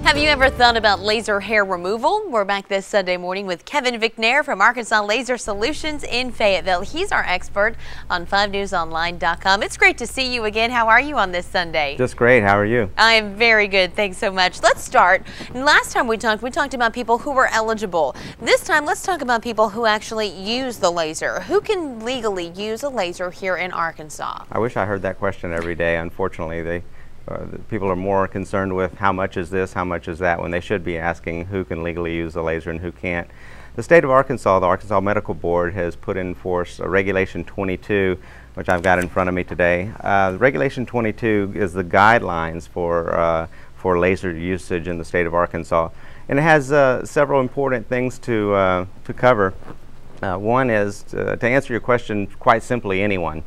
Have you ever thought about laser hair removal? We're back this Sunday morning with Kevin McNair from Arkansas Laser Solutions in Fayetteville. He's our expert on 5newsonline.com. It's great to see you again. How are you on this Sunday? Just great. How are you? I am very good. Thanks so much. Let's start. Last time we talked about people who were eligible. This time, let's talk about people who actually use the laser. Who can legally use a laser here in Arkansas? I wish I heard that question every day. Unfortunately, the people are more concerned with how much is this, how much is that, when they should be asking who can legally use the laser and who can't. The state of Arkansas, the Arkansas Medical Board, has put in force Regulation 22, which I've got in front of me today. Regulation 22 is the guidelines for laser usage in the state of Arkansas, and it has several important things to cover. One is, to answer your question quite simply, anyone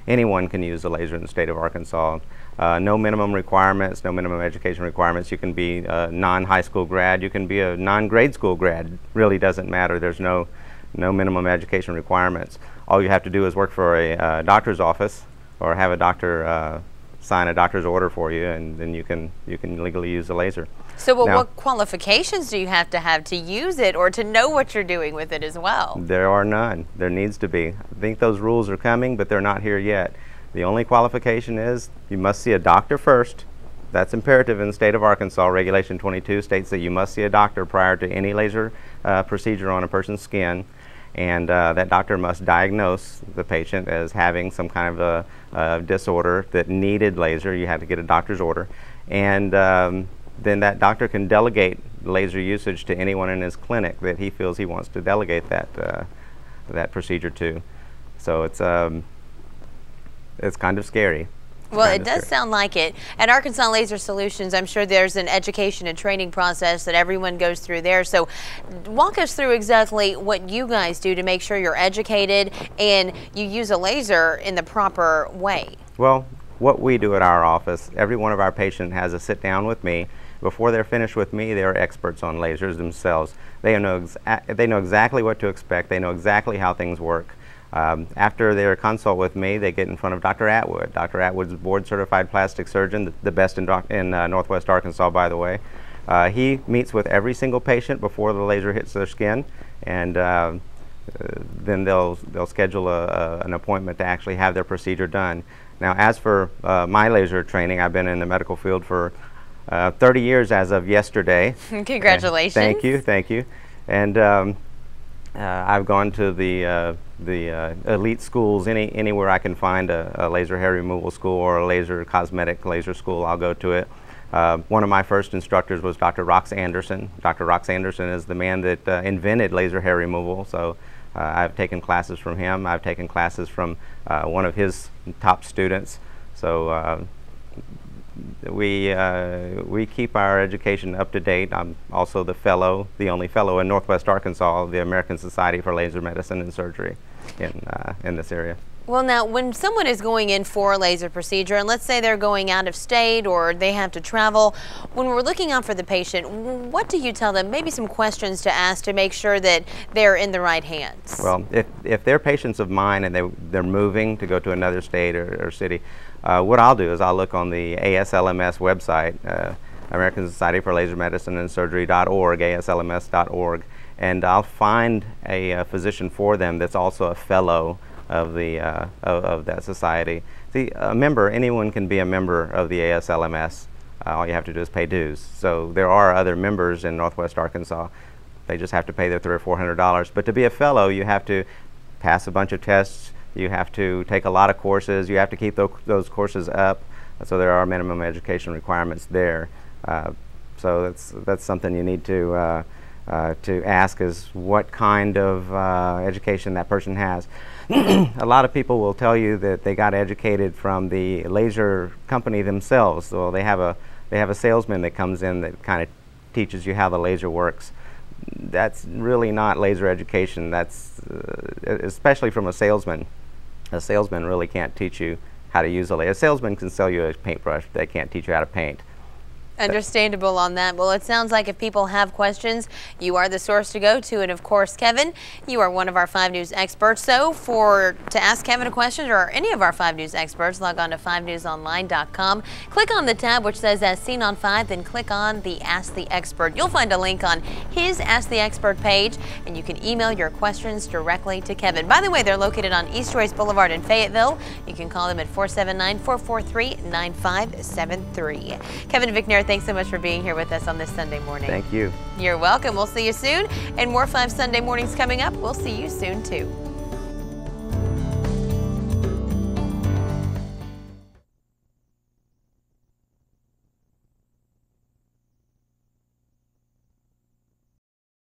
can use a laser in the state of Arkansas. No minimum requirements, no minimum education requirements. You can be a non-high school grad, you can be a non-grade school grad. Really doesn't matter. There's no minimum education requirements. All you have to do is work for a doctor's office or have a doctor sign a doctor's order for you, and then you can legally use the laser. So what qualifications do you have to use it, or to know what you're doing with it as well? There are none. There needs to be. I think those rules are coming, but they're not here yet. The only qualification is you must see a doctor first. That's imperative in the state of Arkansas. Regulation 22 states that you must see a doctor prior to any laser procedure on a person's skin, and that doctor must diagnose the patient as having some kind of a disorder that needed laser. You have to get a doctor's order, and then that doctor can delegate laser usage to anyone in his clinic that he feels he wants to delegate that procedure to. So it's kind of scary. Well, it does sound like it. At Arkansas Laser Solutions, I'm sure there's an education and training process that everyone goes through there. So walk us through exactly what you guys do to make sure you're educated and you use a laser in the proper way. Well, what we do at our office, every one of our patients has a sit down with me. Before they're finished with me, they're experts on lasers themselves. They know exactly what to expect. They know exactly how things work. After their consult with me, they get in front of Dr. Atwood. Dr. Atwood's board-certified plastic surgeon, the best in Northwest Arkansas, by the way. He meets with every single patient before the laser hits their skin, and then they'll schedule an appointment to actually have their procedure done. Now, as for my laser training, I've been in the medical field for 30 years as of yesterday. Congratulations. Thank you, thank you. And I've gone to the elite schools, anywhere I can find a laser hair removal school or a laser cosmetic laser school, I'll go to it. One of my first instructors was Dr. Rox Anderson. Dr. Rox Anderson is the man that invented laser hair removal, so I've taken classes from him. I've taken classes from one of his top students. So we keep our education up to date. I'm also the only fellow in Northwest Arkansas of the American Society for Laser Medicine and Surgery in this area. Well, now, when someone is going in for a laser procedure, and let's say they're going out of state or they have to travel, when we're looking out for the patient, what do you tell them? Maybe some questions to ask to make sure that they're in the right hands. Well, if they're patients of mine and they're moving to go to another state or city, what I'll do is I'll look on the ASLMS website, American Society for Laser Medicine and Surgery.org, ASLMS.org, and I'll find a physician for them that's also a fellow of that society. See, anyone can be a member of the ASLMS. All you have to do is pay dues. So there are other members in Northwest Arkansas. They just have to pay their $300 or $400. But to be a fellow, you have to pass a bunch of tests. You have to take a lot of courses. You have to keep those courses up. So there are minimum education requirements there. So that's something you need to ask, is what kind of education that person has. A lot of people will tell you that they got educated from the laser company themselves. So they have a salesman that comes in that kind of teaches you how the laser works. That's really not laser education. That's especially from a salesman. A salesman really can't teach you how to use a laser. A salesman can sell you a paintbrush, but they can't teach you how to paint. Understandable on that. Well, it sounds like if people have questions, you are the source to go to. And of course, Kevin, you are one of our 5 News experts. So to ask Kevin a question or any of our 5 News experts, log on to 5newsonline.com. Click on the tab which says As Seen on 5, then click on the Ask the Expert. You'll find a link on his Ask the Expert page, and you can email your questions directly to Kevin. By the way, they're located on East Royce Boulevard in Fayetteville. You can call them at 479-443-9573. Kevin Vicknair, thanks so much for being here with us on this Sunday morning. Thank you. You're welcome. We'll see you soon. And more 5 Sunday mornings coming up. We'll see you soon, too.